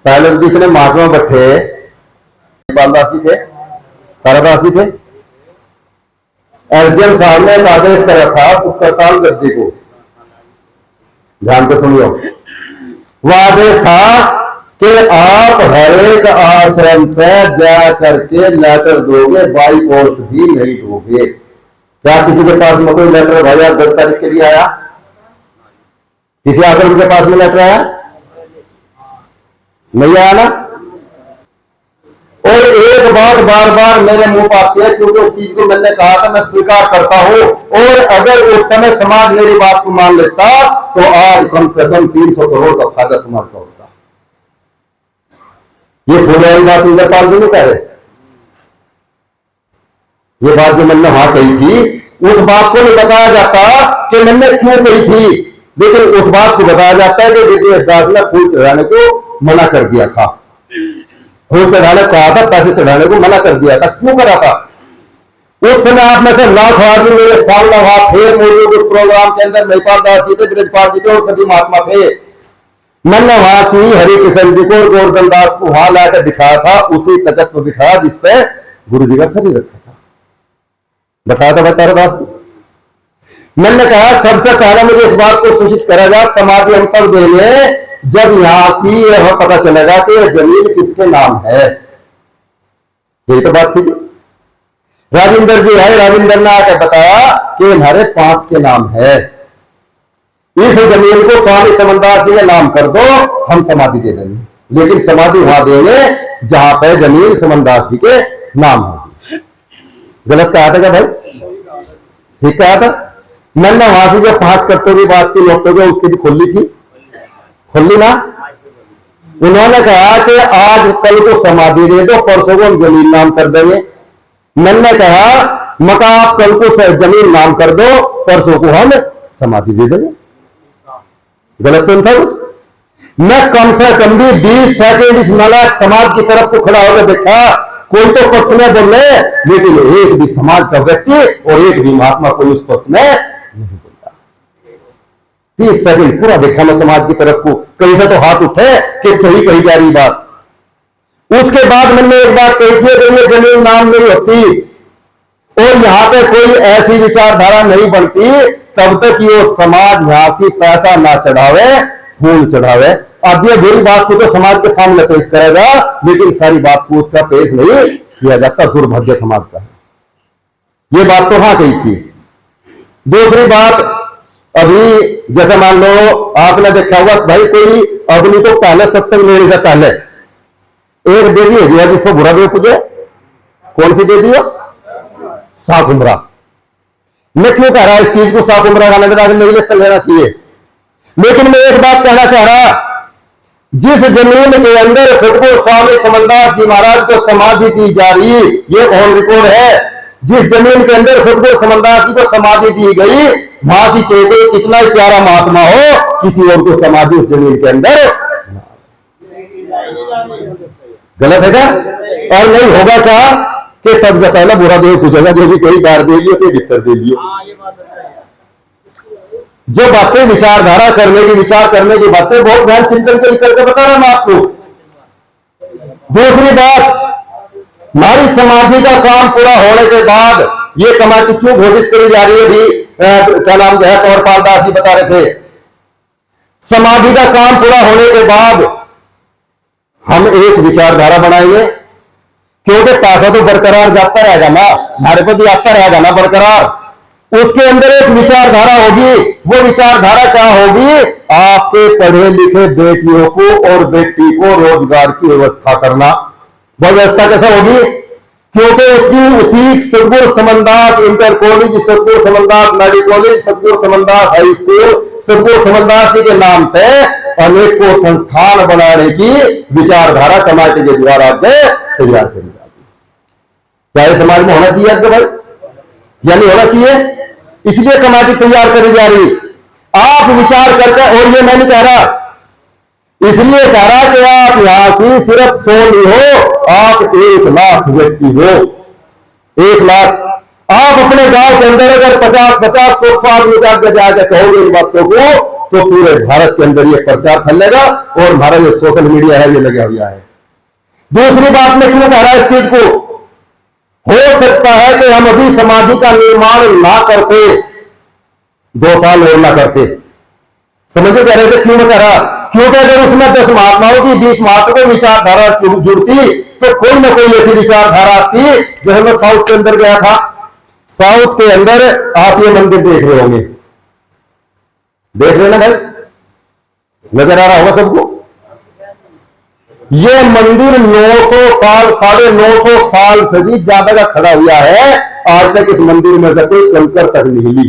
पहले तो जितने महात्मा बैठे नेपालदासी थे, तारादासी थे। एसडीएम साहब ने एक आदेश करा था सुकरताल गद्दी को, ध्यान से सुनियो। वह आदेश था कि आप हर एक आश्रम पे जा करके लेटर दोगे, बाई पोस्ट भी नहीं दोगे। क्या किसी के पास में कोई लेटर भाई 10 तारीख के लिए आया? किसी आश्रम के पास में लेटर आया? नहीं आया ना। और एक बात बार बार मेरे मुंह पर आती है, क्योंकि उस चीज को मैंने कहा था, मैं स्वीकार करता हूं। और अगर उस समय समाज मेरी बात को मान लेता तो आज कम से कम 300 करोड़ का फायदा समाज का होता। ये फूल वाली बात इंद्रपाल जी नहीं कह रहे। ये बात जो मैंने वहां कही थी, उस बात को नहीं बताया जाता कि मैंने क्यों कही थी, लेकिन उस बात को बताया जाता है कि विदेश दास ने फूल चढ़ाने को मना कर दिया था। फूल चढ़ाने कहा था, पैसे चढ़ाने को मना कर दिया था। क्यों करा था? उस समय आप में से लाख आदमी मेरे सामने वहां थे मौजूद उस प्रोग्राम के अंदर। महिपाल दास जी थे, ब्रजपाल जी थे और सभी महात्मा थे। मैंने वहां से हरि किशन जी को और गोवर्धन दास को वहां लाकर बिठाया था, उसी तख्त पर बिठाया जिसपे गुरु जी का शरीर रखा था। बताया था तारादास। मैंने कहा सबसे पहले मुझे इस बात को सूचित करा जाए समाधि हम तब देंगे जब यहां से यह पता चलेगा कि यह जमीन किसके नाम है। यही तो बात थी। राजेंद्र जी है, राजेंद्र ने आकर बताया कि हमारे 5 के नाम है। इस जमीन को स्वामी समनदास जी का नाम कर दो, हम समाधि दे देंगे। लेकिन समाधि वहां देंगे जहां पर जमीन समनदास जी के नाम होगी। गलत कहा था क्या भाई? ठीक कहा था। मैंने वहां से जो 5 कट्टों की बात की लोगों को, उसकी भी खोली थी, खोली ना। उन्होंने कहा कि आज कल को समाधि दे दो, परसों को हम जमीन नाम कर देंगे। मैंने कहा मका आप कल को जमीन नाम कर दो, परसों को हम समाधि दे देंगे। गलत तो था कुछ? मैं कम से कम भी 20 सेकेंड इस नालायक समाज की तरफ को खड़ा होकर देखा। कोई तो पक्ष में बोले, लेकिन एक भी समाज का व्यक्ति और एक भी महात्मा कोई उस पक्ष में नहीं बोलता। 30 सेकंड पूरा देखा मैं समाज की तरफ को, कहीं से तो हाथ उठे कि सही कही जा रही बात। उसके बाद मैंने एक बात कही थी कि ये जमीन नाम नहीं होती और यहां पे कोई ऐसी विचारधारा नहीं बनती तब तक ये समाज यहां से पैसा ना चढ़ावे, फूल चढ़ावे। अब ये बुरी बात को तो समाज के सामने पेश करेगा, लेकिन सारी बात को उसका पेश नहीं किया जाता। दुर्भाग्य समाज का है। ये बात तो हाँ कही थी। दूसरी बात, अभी जैसे मान लो आपने देखा होगा भाई, कोई अग्नि तो पहले सत्संग लेने से पहले एक देवी है जो जिसको बुरा देव पूजे। कौन सी देवी है? साकुम्भरा। मैं क्यों कह रहा इस चीज को साकुम्भरा का नजर नहीं लेना चाहिए, लेकिन मैं एक बात कहना चाह रहा, जिस जमीन के अंदर सतगुरु स्वामी समनदास जी महाराज को समाधि दी जा रही, ये ऑन रिकॉर्ड है। जिस जमीन के अंदर सतगुरु समनदास जी को समाधि दी गई, वहां से चाहे कितना ही प्यारा महात्मा हो, किसी और को समाधि उस जमीन के अंदर। गलत है क्या? और नहीं होगा क्या कि सबसे पहले बुरा देव पूछेगा, जो भी कोई बार दे लियो, उसे भीतर दे लियो। जो बातें विचारधारा करने की, विचार करने की बातें बहुत ध्यान चिंतन के करके बता रहा हूं आपको। दूसरी बात, हमारी समाधि का काम पूरा होने के बाद ये कमेटी क्यों घोषित करी जा रही है? भी क्या नाम जो है कंवरपाल दास जी बता रहे थे, समाधि का काम पूरा होने के बाद हम एक विचारधारा बनाएंगे, क्योंकि पैसा तो बरकरार जाता रहेगा ना, हमारे को भी आता रहेगा ना बरकरार। उसके अंदर एक विचारधारा होगी। वो विचारधारा क्या होगी? आपके पढ़े लिखे बेटियों को और बेटी को रोजगार की व्यवस्था करना। वो व्यवस्था कैसे होगी? क्योंकि उसकी उसी सतगुरु समनदास इंटर कॉलेज, सतगुरु समनदास मेडिकल कॉलेज, सतगुरु समनदास हाई स्कूल, सतगुरु समनदास जी के नाम से अनेकों संस्थान बनाने की विचारधारा कमेटी के द्वारा तैयार करी जाती है। क्या ये समाज में होना चाहिए आपके भाई, या नहीं होना चाहिए? इसलिए कमेटी तैयार करी जा रही। आप विचार करके, और ये मैं नहीं कह रहा, इसलिए कह रहा कि आप यहां से सिर्फ 100 नहीं हो, आप 1 लाख व्यक्ति हो। 1 लाख आप अपने गांव के अंदर अगर 50-50 100 आदमी जाकर कहोगे इन बातों को, तो पूरे भारत के अंदर ये प्रचार फैलेगा और हमारा जो सोशल मीडिया है ये लगा हुआ है। दूसरी बात में क्यों कह रहा इस चीज को, हो सकता है कि हम अभी समाधि का निर्माण ना करते, 2 साल और ना करते। समझो कह रहे थे क्यों कह रहा, क्योंकि अगर उसमें 10 महात्माओं की 20 महात्माओं विचारधारा जुड़ती तो कोई ना कोई ऐसी विचारधारा आती। जैसे मैं साउथ के अंदर गया था, साउथ के अंदर आप ये मंदिर देख रहे होंगे, देख रहे ना भाई, नजर आ रहा होगा सबको। ये मंदिर 900 साल 950 साल से भी ज्यादा का खड़ा हुआ है। आज तक इस मंदिर में से कोई कंकर तक नहीं ली।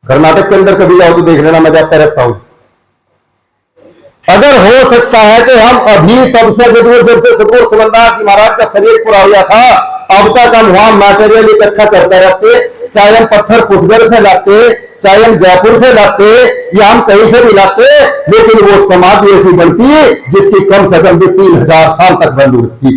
कर्नाटक के अंदर कभी जाओ तो देख लेना, मैं जाता रहता हूं। अगर हो सकता है कि हम अभी तब से जब से सतगुरु समनदास जी महाराज का शरीर पूरा हुआ था, अब तक हम वहां मटेरियल इकट्ठा करते रहते, चाहे हम पत्थर पुष्कर से लाते, चाहे हम जयपुर से लाते या हम कहीं से भी लाते, लेकिन वो समाधि ऐसी बनती जिसकी कम से कम भी 3000 साल तक बंद उठती।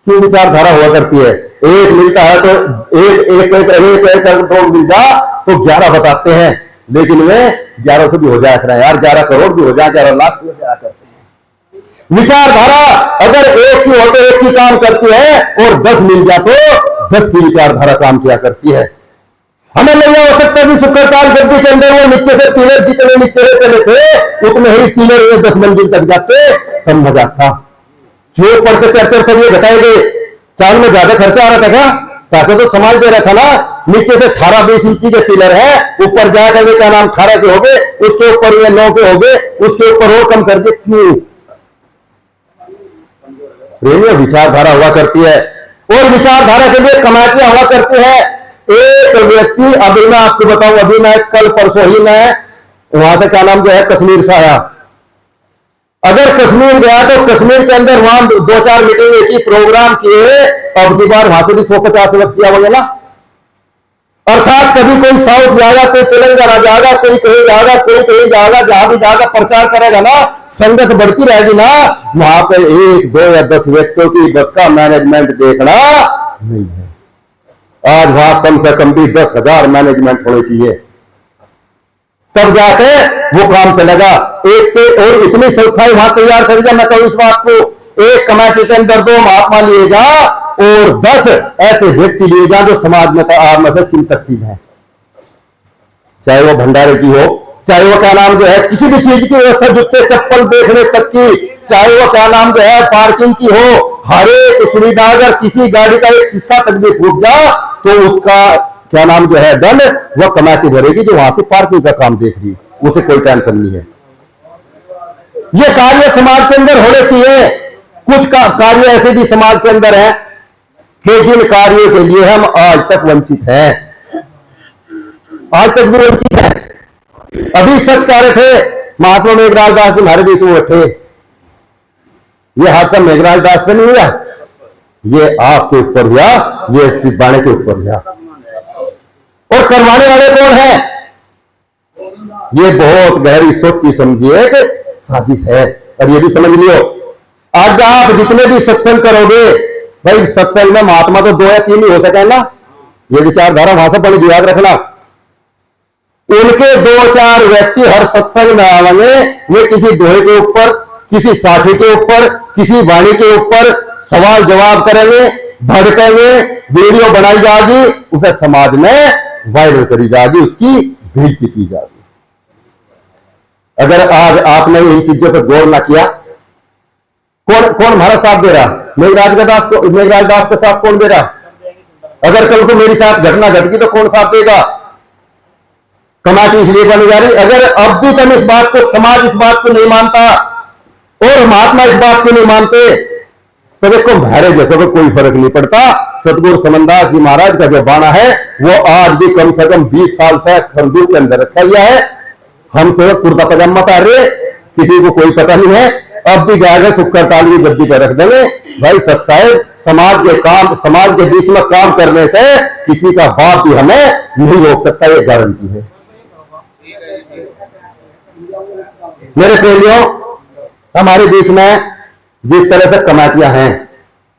क्यों विचारधारा हुआ करती है, एक मिलता है तो एक करोड़ मिल जा तो 11 बताते हैं, लेकिन वे 11 से भी हो जाया करें यार, 11 करोड़ भी हो जाए, 11 लाख भी हो जाया करते हैं। विचारधारा अगर एक की हो तो एक की काम करती है, और 10 मिल जाए तो 10 की विचारधारा काम किया करती है। हमें नहीं हो सकता कि शुक्रताल गद्दी के अंदर वो नीचे से पिलर जितने नीचे से चले थे उतने ही पिलर 10 मंजिल तक जाते, तब मजा था। क्यों ऊपर से 4-4 सरिये घटाए गए, क्या उनमें ज्यादा खर्चा आ रहा था क्या? पैसा तो समाज दे रहा था ना। नीचे से 18-20 इंची के पिलर है, ऊपर जाकर क्या नाम 18 के हो गए, उसके ऊपर ये 9 के हो गए, उसके ऊपर और कम कर दिए। क्यों? प्रेमियों विचारधारा हुआ करती है, और विचारधारा के लिए कमाटियां हुआ करती है। एक व्यक्ति, अभी मैं आपको बताऊं, अभी मैं कल परसों ही मैं वहां से क्या नाम जो है कश्मीर से आया। अगर कश्मीर गया तो कश्मीर के अंदर वहां 2-4 मीटिंग की प्रोग्राम किए, अब की बार वहां से भी 150 व्यक्ति आवेंगे ना। अर्थात कभी कोई साउथ जाएगा, कोई तेलंगाना जाएगा, कोई कहीं जाएगा, कोई कहीं जाएगा, जहां भी जाएगा प्रचार करेगा ना, संगत बढ़ती रहेगी ना। वहां पे 1, 2 या 10 व्यक्तियों की बस का मैनेजमेंट देखना नहीं है। आज वहां कम से कम भी 10,000 मैनेजमेंट होने चाहिए, तब जाके वो काम चलेगा। एक के और इतनी संस्थाएं वहां तैयार कर दिया। मैं कहूं इस बात को, एक कमेटी के अंदर 2 महात्मा लिए जा और 10 ऐसे व्यक्ति लिए जा जो समाज में आप में से चिंतकशील है, चाहे वो भंडारे की हो, चाहे वो क्या नाम जो है किसी भी चीज की व्यवस्था, जूते चप्पल देखने तक की, चाहे वो क्या नाम जो है पार्किंग की हो, हर एक सुविधा। अगर किसी गाड़ी का एक शीशा तक भी फूट जा तो उसका क्या नाम जो है दंड वह कमेटी भरेगी जो वहां से पार्किंग का काम देख रही, उसे कोई टेंशन नहीं है। ये कार्य समाज के अंदर होने चाहिए। कुछ कार्य ऐसे भी समाज के अंदर है कि जिन कार्यों के लिए हम आज तक वंचित हैं, आज तक भी वंचित हैं। अभी सच कह रहे थे महात्मा मेघराज दास जी हमारे बीच में बैठे, ये हादसा मेघराज दास पे नहीं हुआ, ये आपके ऊपर हुआ, ये सिपाही के ऊपर हुआ। और करवाने वाले कौन है? ये बहुत गहरी सोची समझी एक साजिश है। और ये भी समझ लियो, आज आप जितने भी सत्संग करोगे, भाई सत्संग में महात्मा तो 2 या 3 ही हो सके ना, ये विचारधारा वहां से बड़ी याद रखना। उनके 2-4 व्यक्ति हर सत्संग में आवेंगे, वे किसी दोहे के ऊपर, किसी साथी के ऊपर, किसी वाणी के ऊपर सवाल जवाब करेंगे, भड़केंगे, वीडियो बनाई जाएगी, उसे समाज में वायरल करी जाएगी, उसकी बेइज्जती की जाएगी। अगर आज आपने इन चीजों पर गौर ना किया, कौन हमारा साथ दे रहा? मेघराज दास का साथ कौन दे रहा? अगर कल को मेरे साथ घटना घट गई तो कौन साथ देगा? कमेटी इसलिए बनी जा रही। अगर अब भी तुम इस बात को, समाज इस बात को नहीं मानता और महात्मा इस बात को नहीं मानते, तो देखो भारे जैसे को कोई फर्क नहीं पड़ता। सतगुरु समनदास जी महाराज का जो बाणा है वो आज भी कम से कम 20 साल से संदूक के अंदर रखा हुआ है। हम सेवक कुर्ता पजामा पहन रहे, किसी को कोई पता नहीं है। अब भी जाएगा शुक्रताल की गद्दी पर रख देंगे। भाई सत साहेब, समाज के काम, समाज के बीच में काम करने से किसी का बाप भी हमें नहीं रोक सकता, ये गारंटी है। मेरे प्रेमियों, हमारे बीच में जिस तरह से कमेटियां हैं,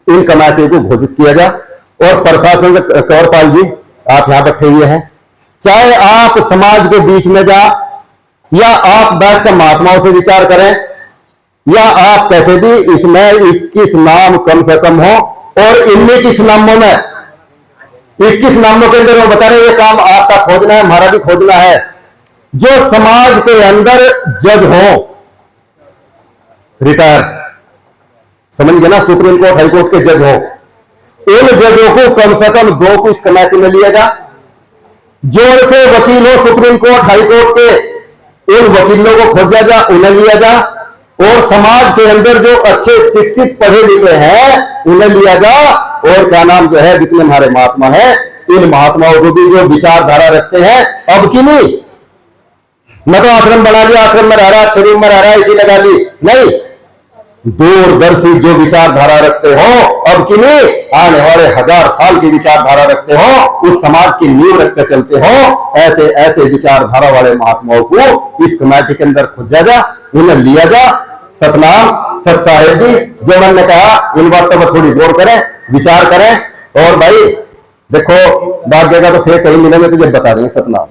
इन कमेटियों को घोषित किया जाए। और प्रशासन से, कंवरपाल जी आप यहां बैठे हुए हैं, चाहे आप समाज के बीच में जा, या आप बैठकर महात्माओं से विचार करें, या आप कैसे भी, इसमें 21 नाम कम से कम हो, और इनमें 21 नामों में 21 नामों के अंदर वो बता रहे ये काम आपका खोजना है, हमारा भी खोजना है, जो समाज के अंदर जज हो, रिटायर, समझ गए ना, सुप्रीम कोर्ट हाई कोर्ट के जज हो, उन जजों को कम से कम 2 को इस कमेटी में लिया जा। जोर से वकील हो सुप्रीम कोर्ट हाई कोर्ट के, उन वकीलों को खोजा जा, उन्हें लिया जा, और समाज के अंदर जो अच्छे शिक्षित पढ़े लिखे हैं उन्हें लिया जा, और क्या नाम जो है जितने हमारे महात्मा हैं, इन महात्माओं को भी जो विचारधारा रखते हैं, अब की नहीं, मैं तो आश्रम बना लिया, आश्रम में रह रहा, 6 रूम में रह रहा, इसी लगा ली, नहीं, दूरदर्शी जो विचारधारा रखते हो, अब की नहीं, आने वाले 1000 साल की विचारधारा रखते हो, उस समाज की नींव रखकर चलते हो, ऐसे ऐसे विचारधारा वाले महात्माओं को इस कमेटी के अंदर खोजा जा, उन्हें लिया जा। सतनाम सत साहेब जी, जो मैंने कहा इन बातों पर थोड़ी गौर करें, विचार करें, और भाई देखो भाग्य का तो फिर कहीं मिलेंगे तो जब बता देंगे। सतनाम।